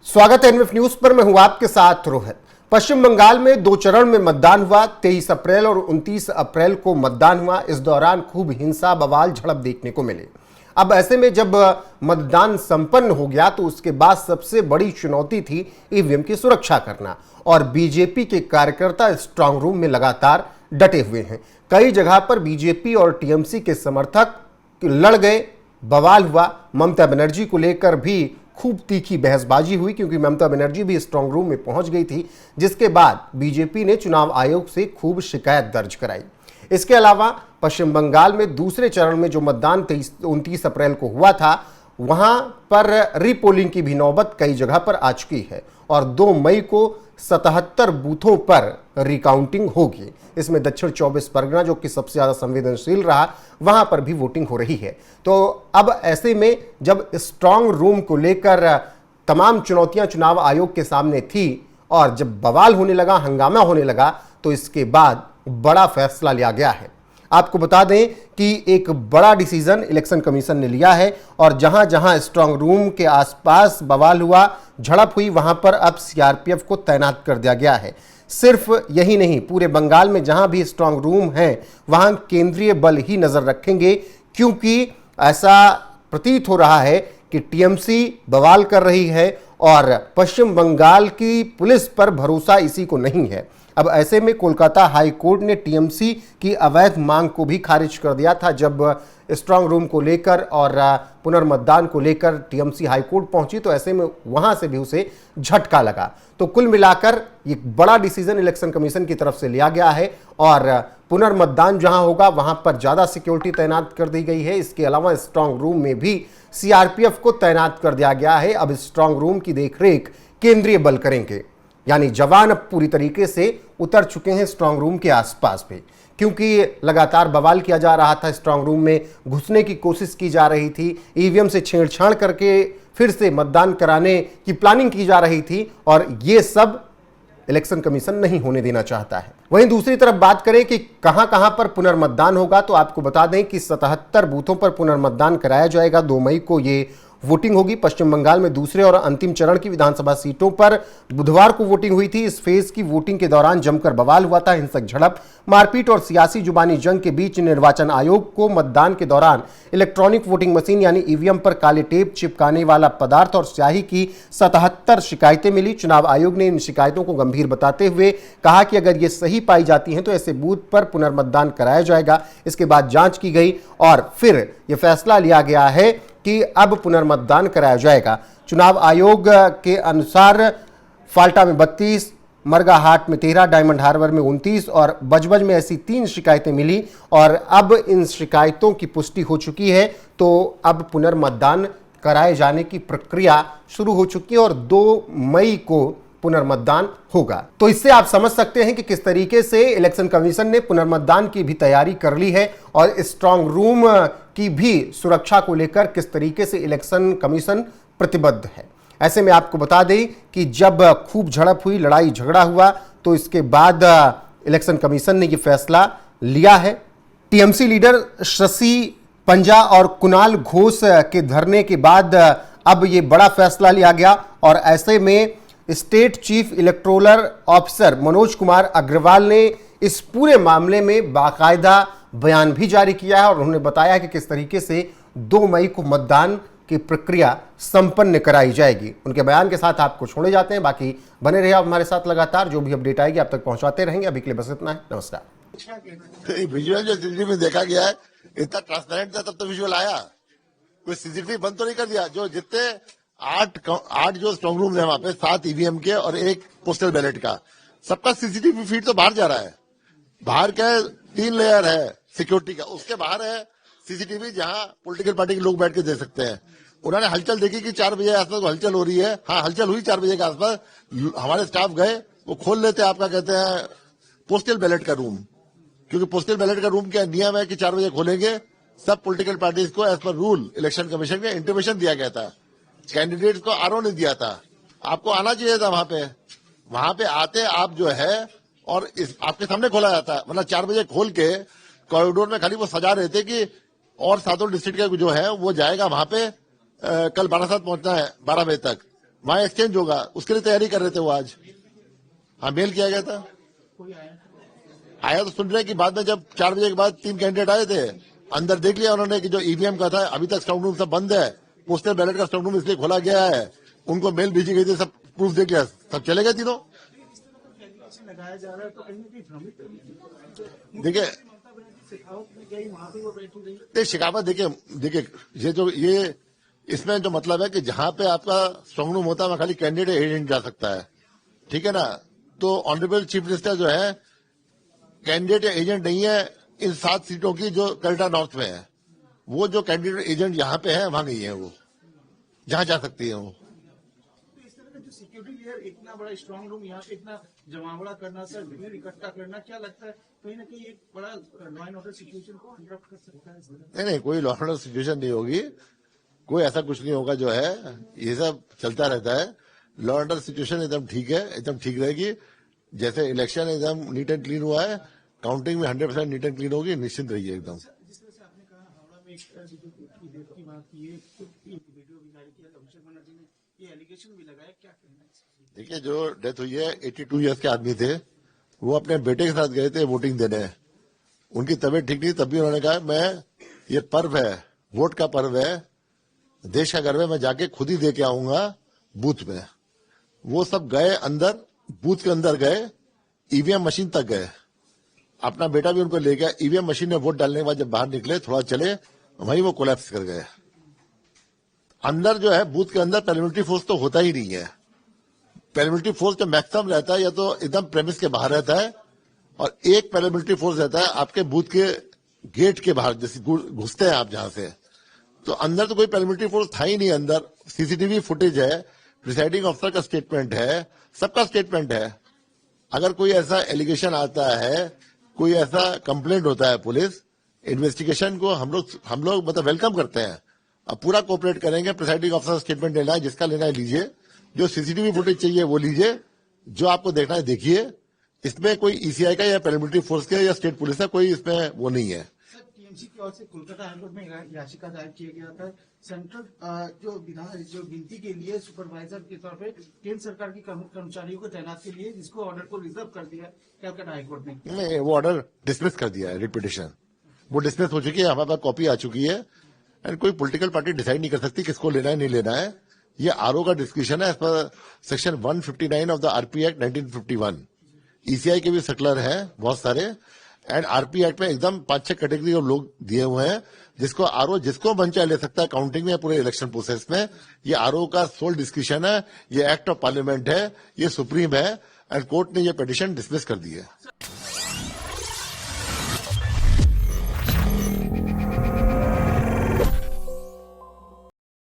स्वागत है NF news पर। मैं हूं आपके साथ रोहित। पश्चिम बंगाल में 2 चरण में मतदान हुआ। 23 अप्रैल और 29 अप्रैल को मतदान हुआ। इस दौरान खूब हिंसा, बवाल, झड़प देखने को मिले। अब ऐसे में जब मतदान संपन्न हो गया तो उसके बाद सबसे बड़ी चुनौती थी ईवीएम की सुरक्षा करना, और बीजेपी के कार्यकर्ता स्ट्रांग रूम में लगातार डटे हुए हैं। कई जगह पर बीजेपी और टीएमसी के समर्थक लड़ गए, बवाल हुआ। ममता बनर्जी को लेकर भी खूब तीखी बहसबाजी हुई, क्योंकि ममता बनर्जी भी स्ट्रांग रूम में पहुंच गई थी, जिसके बाद बीजेपी ने चुनाव आयोग से खूब शिकायत दर्ज कराई। इसके अलावा पश्चिम बंगाल में दूसरे चरण में जो मतदान 29 अप्रैल को हुआ था, वहां पर रीपोलिंग की भी नौबत कई जगह पर आ चुकी है, और 2 मई को 77 बूथों पर रिकाउंटिंग होगी। इसमें दक्षिण 24 परगना, जो कि सबसे ज्यादा संवेदनशील रहा, वहां पर भी वोटिंग हो रही है। तो अब ऐसे में जब स्ट्रांग रूम को लेकर तमाम चुनौतियां चुनाव आयोग के सामने थी, और जब बवाल होने लगा, हंगामा होने लगा, तो इसके बाद बड़ा फैसला लिया गया है। आपको बता दें कि एक बड़ा डिसीजन इलेक्शन कमीशन ने लिया है, और जहां जहां स्ट्रांग रूम के आसपास बवाल हुआ, झड़प हुई, वहां पर अब सीआरपीएफ को तैनात कर दिया गया है। सिर्फ यही नहीं, पूरे बंगाल में जहां भी स्ट्रांग रूम है वहां केंद्रीय बल ही नजर रखेंगे, क्योंकि ऐसा प्रतीत हो रहा है कि टीएमसी बवाल कर रही है और पश्चिम बंगाल की पुलिस पर भरोसा इसी को नहीं है। अब ऐसे में कोलकाता हाई कोर्ट ने टीएमसी की अवैध मांग को भी खारिज कर दिया था। जब स्ट्रांग रूम को लेकर और पुनर्मतदान को लेकर टीएमसी हाई कोर्ट पहुंची, तो ऐसे में वहां से भी उसे झटका लगा। तो कुल मिलाकर एक बड़ा डिसीजन इलेक्शन कमीशन की तरफ से लिया गया है, और पुनर्मतदान जहां होगा वहां पर ज्यादा सिक्योरिटी तैनात कर दी गई है। इसके अलावा स्ट्रांग रूम में भी सीआरपीएफ को तैनात कर दिया गया है। अब स्ट्रांग रूम की देखरेख केंद्रीय बल करेंगे, यानी जवान अब पूरी तरीके से उतर चुके हैं स्ट्रांग रूम के आसपास पे, क्योंकि लगातार बवाल किया जा रहा था। स्ट्रांग रूम में घुसने की कोशिश की जा रही थी, ईवीएम से छेड़छाड़ करके फिर से मतदान कराने की प्लानिंग की जा रही थी, और ये सब इलेक्शन कमीशन नहीं होने देना चाहता है। वहीं दूसरी तरफ बात करें कि कहां कहां पर पुनर्मतदान होगा, तो आपको बता दें कि 77 बूथों पर पुनर्मतदान कराया जाएगा। 2 मई को ये वोटिंग होगी। पश्चिम बंगाल में दूसरे और अंतिम चरण की विधानसभा सीटों पर बुधवार को वोटिंग हुई थी। इस फेज की वोटिंग के दौरान जमकर बवाल हुआ था। हिंसक झड़प, मारपीट और सियासी जुबानी जंग के बीच निर्वाचन आयोग को मतदान के दौरान इलेक्ट्रॉनिक वोटिंग मशीन यानी ईवीएम पर काले टेप चिपकाने वाला पदार्थ और स्याही की 77 शिकायतें मिली। चुनाव आयोग ने इन शिकायतों को गंभीर बताते हुए कहा कि अगर ये सही पाई जाती हैं तो ऐसे बूथ पर पुनर्मतदान कराया जाएगा। इसके बाद जांच की गई और फिर यह फैसला लिया गया है कि अब पुनर्मतदान कराया जाएगा। चुनाव आयोग के अनुसार फाल्टा में 32, मरगाहाट में 13, डायमंड हार्बर में 29 और बजबज में ऐसी 3 शिकायतें मिली, और अब इन शिकायतों की पुष्टि हो चुकी है। तो अब पुनर्मतदान कराए जाने की प्रक्रिया शुरू हो चुकी है, और 2 मई को पुनर्मतदान होगा। तो इससे आप समझ सकते हैं कि किस तरीके से इलेक्शन कमीशन ने पुनर्मतदान की भी तैयारी कर ली है, और स्ट्रांग रूम की भी सुरक्षा को लेकर किस तरीके से इलेक्शन कमीशन प्रतिबद्ध है। ऐसे में आपको बता दें कि जब खूब झड़प हुई, लड़ाई झगड़ा हुआ, तो इसके बाद इलेक्शन कमीशन ने यह फैसला लिया है। टीएमसी लीडर शशि पंजा और कुणाल घोष के धरने के बाद अब यह बड़ा फैसला लिया गया, और ऐसे में state chief electoral officer Manoj Kumar Agarwal ने इस पूरे मामले में बाकायदा बयान भी जारी किया है, और उन्होंने बताया कि किस तरीके से 2 मई को मतदान की प्रक्रिया संपन्न कराई जाएगी। उनके बयान के साथ आपको छोड़े जाते हैं। बाकी बने रहिए हमारे साथ, लगातार जो भी अपडेट आएगी आप तक पहुंचाते रहेंगे। अभी के लिए बस इतना है। नमस्कार। विजुअल जो सीसीटीवी में देखा गया है इतना ट्रांसपेरेंट था, तब तो विजुअल आया। कोई सीसीटीवी बंद तो नहीं कर दिया। जो जितने 8 जो स्ट्रांग रूम है वहां पे, 7 ईवीएम के और 1 पोस्टल बैलेट का, सबका सीसीटीवी फीड तो बाहर जा रहा है। बाहर क्या 3 लेयर है सिक्योरिटी का, उसके बाहर है सीसीटीवी जहां पॉलिटिकल पार्टी के लोग बैठ के देख सकते हैं। उन्होंने हलचल देखी कि 4 बजे आसपास हलचल हो रही है। हाँ, हलचल हुई 4 बजे के आसपास। हमारे स्टाफ गए, वो खोल लेते आपका कहते हैं पोस्टल बैलेट का रूम, क्योंकि पोस्टल बैलेट का रूम का नियम है कि 4 बजे खोलेंगे। सब पॉलिटिकल पार्टीज को as per rule election commission का इंटीमेशन दिया गया था। कैंडिडेट्स को आरओ नहीं दिया था। आपको आना चाहिए था वहां पे आते आप जो है, और आपके सामने खोला जाता है। मतलब 4 बजे खोल के कॉरिडोर में खाली वो सजा रहे थे कि और 7 डिस्ट्रिक्ट का जो है वो जाएगा वहां पे कल बारासात पहुंचना है 12 बजे तक। वहां एक्सचेंज होगा, उसके लिए तैयारी कर रहे थे वो आज। हाँ, मेल किया गया था, आया तो सुन रहे हैं कि बाद में जब 4 बजे के बाद 3 कैंडिडेट आए थे, अंदर देख लिया उन्होंने कि जो ईवीएम का था अभी तक स्ट्रांग रूम सब बंद है, पोस्टल बैलेट का स्ट्रांग रूम इसलिए खोला गया है, उनको मेल भेजी गई थी, सब प्रूफ देख लिया, सब चले गए तीनों। देखिए शिकावत, देखिए ये इसमें जो मतलब है कि जहां पे आपका स्ट्रांग रूम होता है वहां खाली कैंडिडेट एजेंट जा सकता है, ठीक है ना। तो ऑनरेबल चीफ मिनिस्टर जो है कैंडिडेट या एजेंट नहीं है इन 7 सीटों की जो कलटा नॉर्थ में है। वो जो कैंडिडेट एजेंट यहाँ पे है वहां नहीं है, वो जहां जा सकती है वो। इस तरह का जो सिक्योरिटी लेयर, इतना बड़ा स्ट्रांग रूम यहाँ पे इतना जमावड़ा करना, सर भीड़ इकट्ठा करना, क्या लगता है कहीं ना कहीं एक बड़ा लॉ एंड ऑर्डर सिचुएशन को इंटरप्ट कर सकता है? नहीं, कोई लॉ एंड ऑर्डर सिचुएशन नहीं होगी, कोई ऐसा कुछ नहीं होगा जो है, ये सब चलता रहता है। लॉ एंड ऑर्डर सिचुएशन एकदम ठीक है, एकदम ठीक रहेगी। जैसे इलेक्शन एकदम नीट एंड क्लीन हुआ है, काउंटिंग में 100% नीट एंड क्लीन होगी, निश्चिंत रहिए एकदम। जिस तरह से आपने कहा हावड़ा में एक डेथ की बात की है, वीडियो भी जारी किया, अभिषेक बनर्जी ने ये एलिगेशन भी लगाया, क्या कहना है? देखिए जो डेथ हुई है 82 ईयर्स के आदमी थे, वो अपने बेटे के साथ गए थे वोटिंग देने। उनकी तबीयत ठीक नहीं, तब भी उन्होंने कहा मैं, ये पर्व है, वोट का पर्व है, देश का गर्व है, मैं जाके खुद ही दे के आऊंगा बूथ में। वो सब गए अंदर, बूथ के अंदर गए, ईवीएम मशीन तक गए, अपना बेटा भी उनको ले गया। ईवीएम मशीन में वोट डालने के बाद जब बाहर निकले, थोड़ा चले, वहीं वो कोलैप्स कर गए। अंदर जो है बूथ के अंदर पैरामिलिट्री फोर्स तो होता ही नहीं है। पैरामिलिट्री फोर्स जो मैक्सिमम रहता है या तो एकदम प्रेमिस के बाहर रहता है, और एक पैरामिलिट्री फोर्स रहता है आपके बूथ के गेट के बाहर, जैसे घुसते हैं आप जहां से। तो अंदर तो कोई पैरामिलिट्री फोर्स था ही नहीं। अंदर सीसीटीवी फुटेज है, प्रिसाइडिंग ऑफिसर का स्टेटमेंट है, सबका स्टेटमेंट है। अगर कोई ऐसा एलिगेशन आता है, कोई ऐसा कंप्लेंट होता है, पुलिस इन्वेस्टिगेशन को हम लोग मतलब वेलकम करते हैं। अब पूरा कोऑपरेट करेंगे। प्रिसाइडिंग ऑफिसर स्टेटमेंट लेना है, जिसका लेना है लीजिए, जो सीसीटीवी फुटेज चाहिए वो लीजिए, जो आपको देखना है देखिए। इसमें कोई ईसीआई का या पैरामिलिट्री फोर्स का या स्टेट पुलिस का कोई इसमें वो नहीं है। टीएमसी की ओर से कोलकाता हाईकोर्ट में याचिका दायर किया गया था, सेंट्रल जो गिनती के लिए सुपरवाइजर के तौर पे केंद्र सरकार की कर्मचारियों को तैनात के लिए, जिसको ऑर्डर को रिजर्व कर दिया कलकत्ता हाईकोर्ट ने। नहीं, वो ऑर्डर डिसमिस कर दिया है, रिपिटिशन वो डिसमिस हो चुकी है, हमारे पास कॉपी आ चुकी है। एंड कोई पॉलिटिकल पार्टी डिसाइड नहीं कर सकती किसको लेना है नहीं लेना है। ये आरओ का डिस्कशन है as per section 159 of the RP act 1951। ECI के भी सर्कुलर है बहुत सारे, एंड आरपी एक्ट में एकदम 5-6 कैटेगरी ऑफ लोग दिए हुए हैं, जिसको आरओ जिसको मन चाहे ले सकता है काउंटिंग में, पूरे इलेक्शन प्रोसेस में। ये आरओ का सोल डिस्कशन है, ये एक्ट ऑफ पार्लियामेंट है, ये सुप्रीम है, एंड कोर्ट ने ये पिटीशन डिसमिस कर दी है।